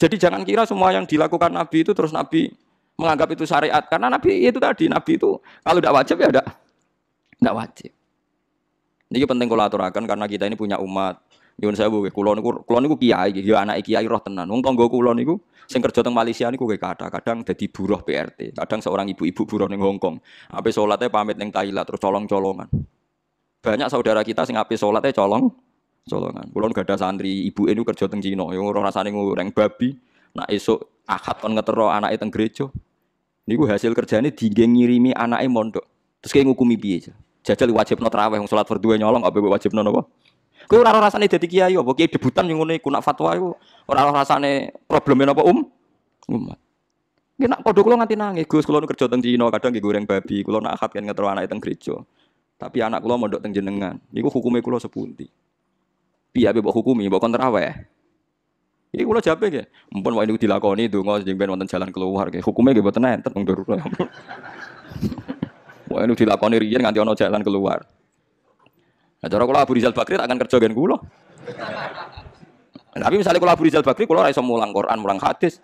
Jadi jangan kira semua yang dilakukan Nabi itu terus Nabi menganggap itu syariat. Karena Nabi itu tadi, Nabi itu kalau tidak wajib ya tidak wajib. Ini penting kalau aturakan karena kita ini punya umat. Nyuwun sewu, kula niku kiai, ya anak kiai roh tenan. Wong tangga kula niku sing kerja teng Malaysia niku kadang dadi buruh PRT. Kadang seorang ibu-ibu buruh ning Hong Kong. Ape salate pamit ning Thailand terus colong-colongan. Banyak saudara kita sing ape salate colongan. Kula gadah santri, ibuke niku kerja teng Cina, yo ora rasane ngoreng babi. Nak esuk Ahad kon ngetero anake teng gereja. Niku hasil kerjane diengge ngirimi anake mondok. Terus kayak ngukumi piye? Jajal wajibno traweh wong salat fardhu nyolong apa wajibno napa? Kowe ora rasane dadi kiai apa kiai debutan yang ngene iku nak fatwa iku ora rasane probleme napa umat. Nggih nak padha kula nganti nangis, Gus kula kerja teng Cina kadang nggih goreng babi, kula nak akad kan ngetero anake teng gereja. Tapi anak kula mondok teng jenengan. Niku hukume kula sepundi? Piye ape mbok hukumi, mbok kon traweh. Iki kula jape nggih. Mumpun wae niku dilakoni donga sing ben wonten jalan keluar nggih. Hukume nggih mboten enten wong darurat. Wae niku dilakoni riyen nganti ana jalan keluar. Nah, cara kula Abu Rizal Bakri akan kerja gen kula. Tapi misalnya kula Abu Rizal Bakri kula ora iso mulang Quran, mulang hadis.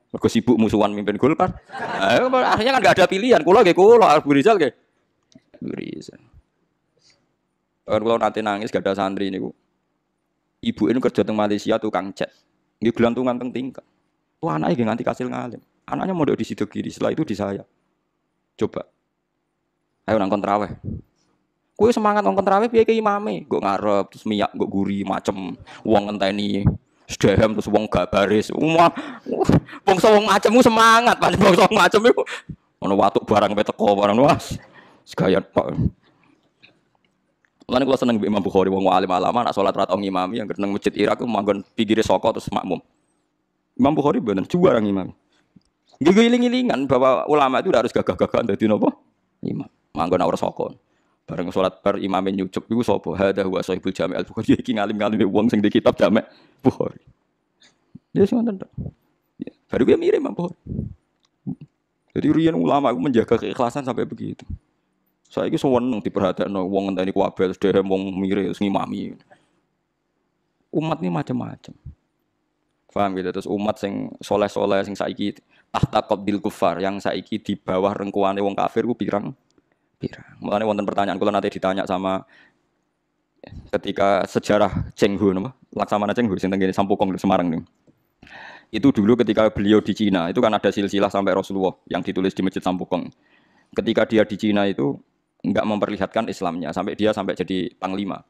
Mergo sibuk musuhan mimpin Golkar. Nah, akhirnya kan enggak ada pilihan. Kula nggih kula Abu Rizal nggih. Abu Rizal. Kan kula nate nangis gak ada santri niku. Ibu ini kerja teng Malaysia tukang cat. Nggih gelantungan teng tingkat. Wah, anake nggih nganti kasil ngalim. Anaknya mondok di situ kiri, setelah itu di saya. Coba. Ayo nang kontraweh. Kowe semangat ngongkon traweh piye ke imame? Nggo ngarep terus miyak nggo guri macem wong ngenteni sedhem terus wong gak baris. Bangsa wong macemmu semangat, paling bangsa wong macem iku ono watuk barang pe teko barang was. Segayat Pak. Lan kula seneng mbek Imam Bukhari wong alim alama nak salat ra tau ngimami yang nang masjid Irak ku manggon pinggire saka terus makmum. Imam Bukhari bener juara ngimami. Nggih iling-ilingan bahwa ulama itu harus gagah-gagahan dadi napa? Imam. Manggon ora saka. Bareng salat bar imame nyucuk iku sapa? Hadza huwa Shahibul Jami' al-Bukhari iki ngalim-ngalime wong sing di kitab Jami' Bukhari. Ya ngoten tok. Ya, baru gue mirip Imam Bukhari. Jadi riyen ulama iku menjaga keikhlasan sampai begitu. Saiki seneng diperhatekno wong ngenteni kuwabe terus dhewe wong mirip ngimami. Umat ini macam-macam. Paham gitu terus umat sing soleh-soleh sing saiki tahta qabdil kufar yang saiki di bawah rengkuane wong kafir ku pirang. Mulane wonten pertanyaan kula nanti ditanya sama ketika sejarah Cheng Ho napa? Laksamana Cheng Ho sing teng Sampokong Semarang nih. Itu dulu ketika beliau di Cina, itu kan ada silsilah sampai Rasulullah yang ditulis di Masjid Sampokong. Ketika dia di Cina itu enggak memperlihatkan Islamnya sampai jadi panglima.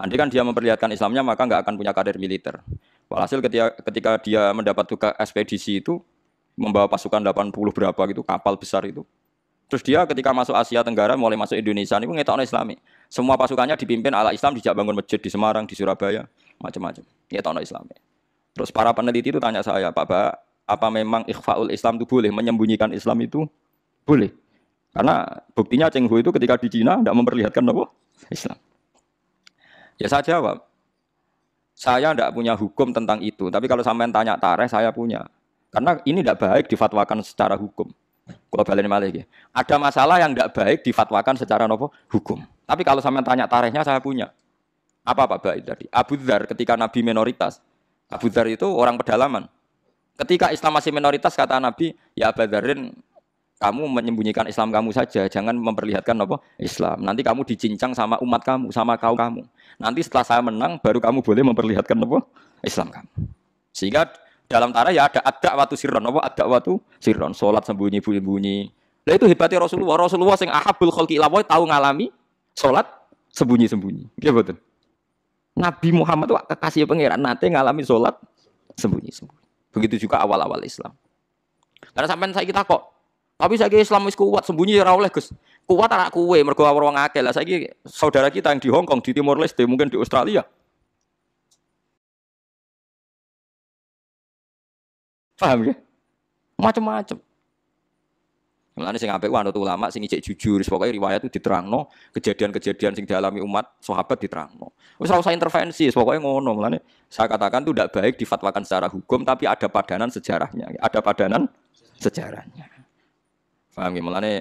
Andai kan dia memperlihatkan Islamnya maka enggak akan punya karir militer. Walhasil ketika dia mendapat tugas ekspedisi itu membawa pasukan 80 berapa gitu kapal besar itu. Terus dia ketika masuk Asia Tenggara mulai masuk Indonesia ini ngetokno Islami. Semua pasukannya dipimpin ala Islam, dijak bangun masjid di Semarang, di Surabaya, macam-macam. Ngetokno Islami. Terus para peneliti itu tanya saya, Pak Ba, apa memang ikhfaul Islam itu boleh, menyembunyikan Islam itu boleh? Karena buktinya Cheng Ho itu ketika di Cina tidak memperlihatkan apa? Islam. Ya saya jawab, saya tidak punya hukum tentang itu. Tapi kalau sampean tanya tarikh, saya punya. Karena ini tidak baik difatwakan secara hukum. Kalau balik malih ada masalah yang tidak baik difatwakan secara nopo hukum. Tapi kalau sampean tanya tarikhnya saya punya. Apa Pak Baik tadi? Abu Dzar ketika Nabi minoritas. Abu Dzar itu orang pedalaman. Ketika Islam masih minoritas kata Nabi, ya Abu Dzarin kamu menyembunyikan Islam kamu saja, jangan memperlihatkan nopo Islam. Nanti kamu dicincang sama umat kamu, sama kaum kamu. Nanti setelah saya menang baru kamu boleh memperlihatkan nopo Islam kamu. Sehingga dalam tarikh ya ada ad-da'watu sirron, apa ad-da'watu sirron, salat sembunyi-sembunyi. Lah itu hebatnya Rasulullah. Rasulullah sing ahabul khalqi ila tahu ngalami salat sembunyi-sembunyi. Nggih mboten. Nabi Muhammad itu kekasih pangeran nate ngalami salat sembunyi-sembunyi. Begitu juga awal-awal Islam. Karena sampean saiki takok, tapi saiki Islam wis kuat sembunyi ora oleh, Gus. Kuat anak kowe mergo wong akeh. Lah saiki saudara kita yang di Hong Kong, di Timor Leste, mungkin di Australia. Paham ya? Macam-macam. Mulane sing apik ku anut ulama sing ijek jujur, pokoke riwayat itu diterangno, kejadian-kejadian sing dialami umat sahabat diterangno. Wis ora usah intervensi, pokoke ngono. Mulane saya katakan itu tidak baik difatwakan secara hukum tapi ada padanan sejarahnya. Ada padanan sejarahnya. Paham ya? Mulane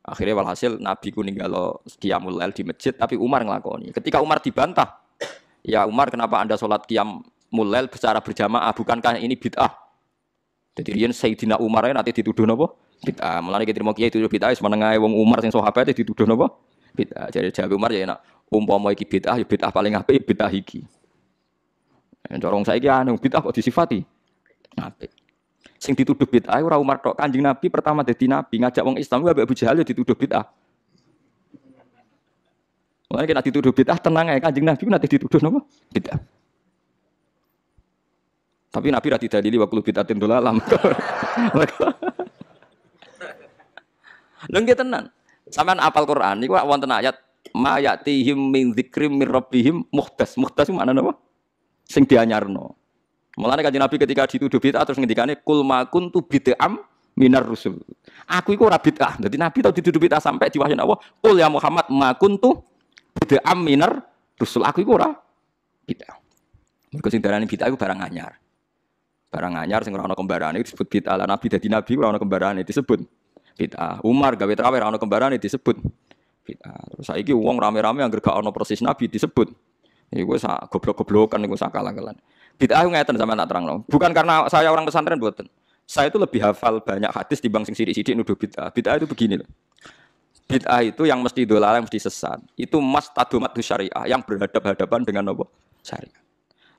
akhirnya walhasil Nabi ku ninggalo qiyamul lail di masjid tapi Umar nglakoni. Ketika Umar dibantah, ya Umar kenapa Anda sholat qiyam qiyamul secara berjamaah, bukankah ini bid'ah? Jadi riyen Sayyidina Umar nanti dituduh napa? Bid'ah. Mulane kita mau kiai dituduh bid'ah wis menengahe wong Umar sing sahabat dituduh napa? Bid'ah. Jadi jawab Umar ya enak. Umpama iki bid'ah, ya bid'ah paling apik bid'ah iki. Corong saiki anu bid'ah kok disifati apik. Sing dituduh bid'ah ora Umar tok, Kanjeng Nabi pertama dadi nabi ngajak wong Islam ambek Abu Jahal ya dituduh bid'ah. Mulane nek dituduh bid'ah tenang ae Kanjeng Nabi nanti dituduh napa? Bid'ah. Tapi Nabi ra didalili wa kullu bid'atin dolalah. Lha nggih tenan. Sampeyan apal Quran niku wonten ayat ma ya'tihim min dzikrim mir rabbihim muhdas. Muhdas maknane apa? Sing dianyarno. Mulane Kanjeng Nabi ketika dituduh bid'ah terus ngendikane kul ma kuntu bid'am minar rusul. Aku iku ora bid'ah. Dadi Nabi tau dituduh bid'ah sampai diwahyani Allah, "Qul ya Muhammad ma kuntu bid'am minar rusul." Aku iku ora bid'ah. Mergo sing darani bid'ah iku barang anyar. Barang anyar sing ora ana kembarane disebut bid'ah. Lah Nabi dadi nabi ora ana kembarane disebut bid'ah. Umar gawe traweh ora ana kembarane disebut bid'ah. Terus saiki wong rame-rame anggere gak ana persis nabi disebut. Iku sak goblok-goblokan niku sakala-kalan. Bid'ah ngeten sampeyan tak terangno. Bukan karena saya orang pesantren mboten. Saya itu lebih hafal banyak hadis dibanding sing sithik-sithik nuduh bid'ah. Bid'ah itu begini loh. Bid'ah itu yang mesti dolala, yang mesti sesat. Itu mastadumatu syariah yang berhadapan-hadapan dengan apa? Syariah.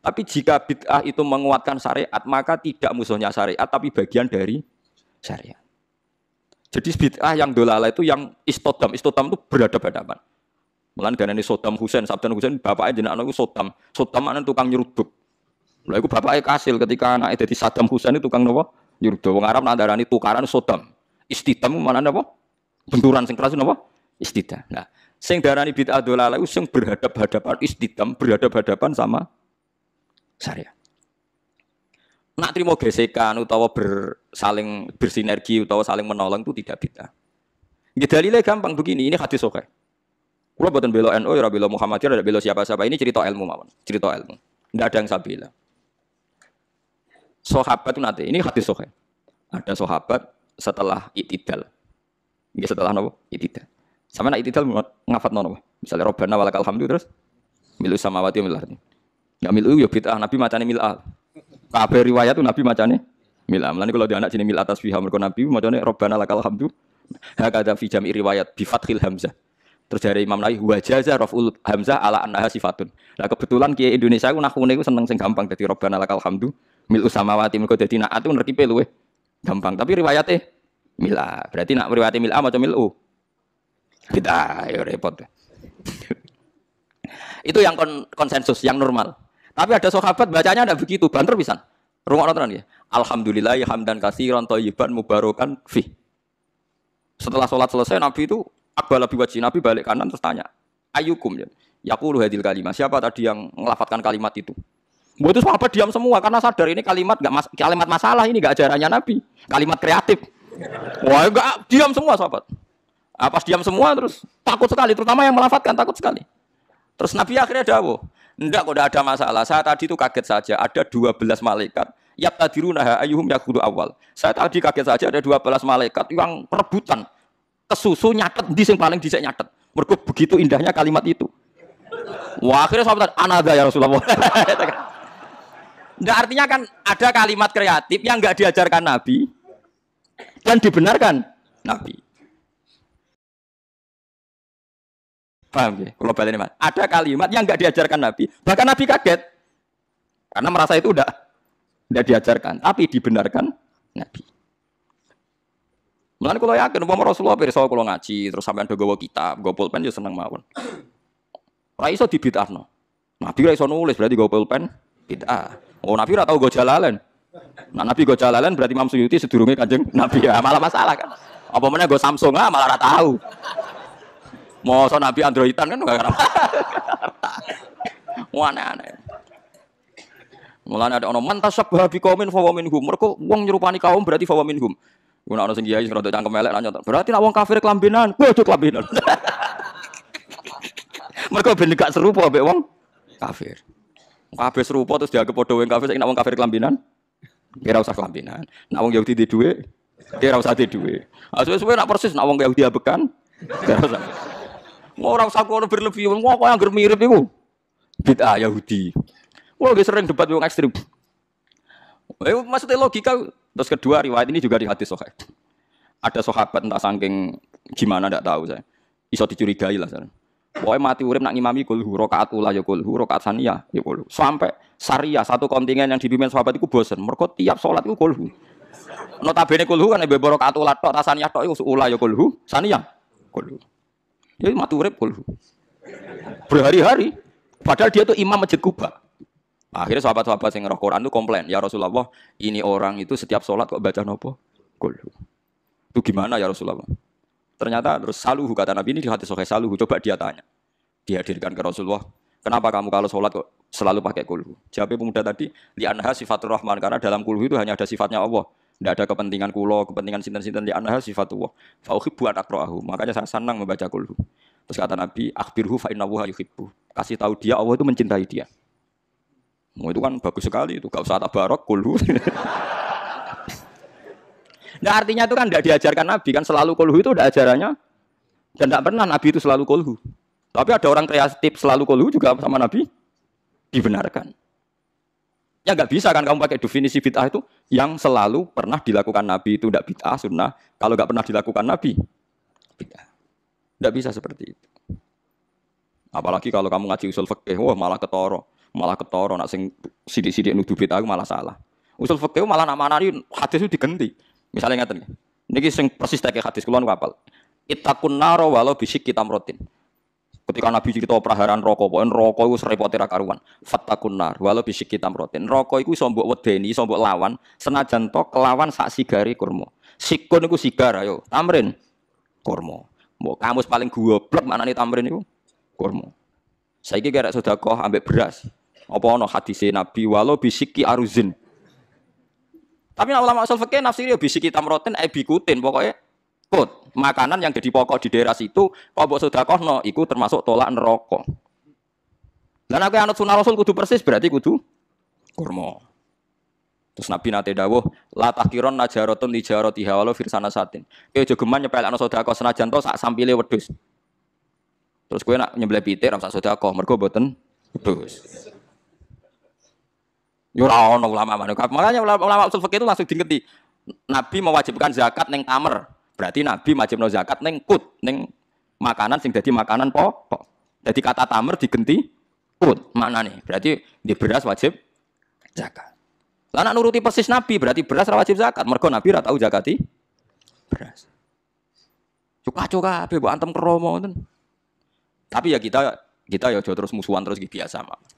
Tapi jika bid'ah itu menguatkan syariat, maka tidak musuhnya syariat, tapi bagian dari syariat. Jadi bid'ah yang dolala itu yang istodam. Istodam itu berhadapan-hadapan. Mulane ganane Saddam Hussein, Saddam Hussein bapaknya jenenge Saddam. Saddam maknane tukang nyeruduk. Lha iku bapake kasil ketika anake dadi Saddam Hussein itu tukang napa? Nyeruduk. Wong Arab nandarani tukaran Saddam. Istidam maknane apa? Benturan sing keras napa? Istidam. Nah, sing darani bid'ah dolala iku sing berhadap-hadapan istidam, berhadap-hadapan sama syariat. Nak trimo gesekan utawa saling bersinergi utawa saling menolong itu tidak bid'ah. Nggih dalile gampang begini, ini hadis sahih. Kula boten bela NU, ora bela Muhammadiyah, ora bela siapa-siapa. Ini cerita ilmu mawon, cerita ilmu. Tidak ada yang saya bela. Sahabat itu nanti, ini hadis sahih. Ada sahabat setelah itidal. Nggih setelah napa? Itidal. Sama nak itidal ngafatno napa? Misalnya Rabbana walakal hamdu terus milu samawati wal ardi. Enggak milu ya bid'ah, Nabi macane mil'al. Kabeh riwayat itu Nabi macane mil'al. Mulane kalau di anak jenenge mil'at tasbih mergo Nabi macane Rabbana lakal hamdu. Hakada fi jami' riwayat bi fathil hamzah. Terus dari Imam Nawawi wajaza raf'ul hamzah ala annaha sifatun. Lah kebetulan kiai Indonesia ku nahune ku seneng sing gampang dadi Rabbana lakal hamdu mil'us samawati mergo dadi naat ku nerkipe luweh gampang. Tapi riwayate mil'a. Berarti nak riwayate mil'a maca mil'u. Bid'ah ya repot. Itu yang konsensus, yang normal. Tapi ada sahabat bacanya tidak begitu, banter pisan. Rungokno tenan ya. Alhamdulillah hamdan katsiran thayyiban mubarakan fi. Setelah sholat selesai Nabi itu aqbala biwajhi, Nabi balik kanan terus tanya, "Ayyukum ya? Yaqulu hadil kalimah." Siapa tadi yang melafatkan kalimat itu? Itu sahabat diam semua karena sadar ini kalimat kalimat masalah, ini enggak ajarannya Nabi. Kalimat kreatif. Wah, enggak diam semua sahabat. Pas diam semua terus takut sekali, terutama yang melafatkan takut sekali. Terus Nabi akhirnya dawuh, "Enggak kok enggak ada masalah. Saya tadi itu kaget saja ada 12 malaikat yaqtadiruna ayyuhum yaqudu awal. Saya tadi kaget saja ada 12 malaikat yang rebutan kesusu nyatet di sing paling dhisik nyatet. Mergo begitu indahnya kalimat itu." Wah, akhirnya sahabat anada ya Rasulullah. Nggak, artinya kan ada kalimat kreatif yang enggak diajarkan Nabi dan dibenarkan Nabi. Paham ya? Kalau balik ini Mas, ada kalimat yang enggak diajarkan Nabi, bahkan Nabi kaget karena merasa itu enggak diajarkan, tapi dibenarkan Nabi. Mulane kula yakin umpama Rasulullah pirsa kula ngaji terus sampean do gawa kitab, gawa pulpen ya seneng mawon. Ora iso dibid'ahno. Nabi ora iso nulis berarti gawa pulpen bid'ah. Oh Nabi ora tau gawa jalalan. Nah Nabi gawa jalalan berarti Imam Suyuti sedurunge Kanjeng Nabi ya malah masalah kan. Apa meneh gawa Samsung malah ora tahu. Mosok Nabi Androidan kan enggak ngerti. Aneh-aneh. Mulane ada ono mantasabbaha biqaumin fa wa minhum. Mergo wong nyerupani kaum berarti fa wa minhum. Guna ana sing kiai sing rada cangkem elek nanya. Berarti nek wong kafir kelambenan, bojo kelambenan. Mergo ben gak serupa mbek wong kafir. Kabeh serupa terus dianggap padha wong kafir, nek wong kafir kelambenan, kira usah kelambenan. Nek wong Yahudi di dhuwit, kira usah di dhuwit. Suwe-suwe nek persis nek wong Yahudi abekan, kira usah. Ora usah kono berlebih, wong kok anggere mirip iku. Bid'ah Yahudi. Wah, dia sering debat yang ekstrim. Maksudnya logika. Terus kedua riwayat ini juga di hadis sahih. Ada sahabat entah saking gimana tidak tahu saya. Iso dicurigai lah saya. Pokoknya mati urip nak ngimami kulhu, rakaat ula ya kulhu, rakaat saniyah ya kulhu. Sampai syariah satu kontingen yang dipimpin sahabat itu bosen. Mereka tiap sholat itu kulhu. Notabene kulhu kan ibu rakaat ula tok, saniyah tok itu ula ya kulhu, saniyah kulhu. Jadi mati urip kulhu. Berhari-hari. Padahal dia itu imam masjid Kuba. Akhirnya sahabat-sahabat yang ngerok Quran itu komplain, ya Rasulullah, ini orang itu setiap sholat kok baca nopo? Kulhu. Itu gimana ya Rasulullah? Ternyata terus saluhu kata Nabi ini di hadis sahih saluhu. Coba dia tanya, dihadirkan ke Rasulullah, kenapa kamu kalau sholat kok selalu pakai kulhu? Jawab pemuda tadi, li'anha sifatur rahman, karena dalam kulhu itu hanya ada sifatnya Allah. Tidak ada kepentingan kulo, kepentingan sinten-sinten, li'anha sifatullah. Fa'uhibbu an aqra'ahu. Makanya saya senang membaca kulhu. Terus kata Nabi, akhbirhu fa'innahu yuhibbu. Kasih tahu dia Allah itu mencintai dia. Oh, itu kan bagus sekali itu, gak usah tabarok kulhu. Nah artinya itu kan tidak diajarkan Nabi kan selalu kulhu itu udah ajarannya dan tidak pernah Nabi itu selalu kulhu. Tapi ada orang kreatif selalu kulhu juga sama Nabi dibenarkan. Ya nggak bisa kan kamu pakai definisi bid'ah itu yang selalu pernah dilakukan Nabi itu tidak bid'ah sunnah. Kalau nggak pernah dilakukan Nabi bid'ah. Tidak bisa seperti itu. Apalagi kalau kamu ngaji usul fikih, wah malah ketoro nak sing sidik-sidik nuduh bid'ah malah salah. Usul fikih malah nak manani hadis itu digenti. Misalnya ngaten nggih. Niki sing persis tak hadis kula niku apal. Ittaqun nar walau bisik kitamrotin. Ketika Nabi cerita praharan rokok, pokoke rokok iku serepote ra karuan. Fattaqun nar walau bisik kitamrotin. Rokok iku iso mbok wedeni, iso mbok lawan senajan to kelawan sak sigare kurma. Sikun iku sigar ayo, tamrin kurma. Mbok kamus paling goblok maknane tamrin iku kurma. Saiki garek sedekah ambek beras. Apa ana hadise Nabi walau bisiki aruzin. Tapi ulama usul fikih nafsiri bisiki tamrotin bikutin pokoknya kut makanan yang jadi pokok di daerah situ kok mbok sedekahno iku termasuk tolak neraka. Lan aku anut sunah Rasul kudu persis berarti kudu kurma. Terus Nabi nate dawuh la takiron najaratun lijaratiha walau firsana satin. Kowe aja geman nyepelekno sedekah senajan to sak sampile wedhus. Terus kowe nak nyembelih pitik ra sak sedekah mergo mboten wedhus. Yo ora ono ulama manuk. Makanya ulama usul fikih itu langsung diingeti. Nabi mewajibkan zakat ning tamer. Berarti Nabi wajibno zakat ning kut, ning makanan sing dadi makanan pokok. Jadi kata tamer digenti kut maknane. Berarti di beras wajib zakat. Lah nek nuruti persis Nabi berarti beras ora wajib zakat. Mergo Nabi ora tau zakati beras. Cuka-cuka kabeh mbok antem kromo ngoten. Tapi ya kita ya terus musuhan terus biasa, Mak.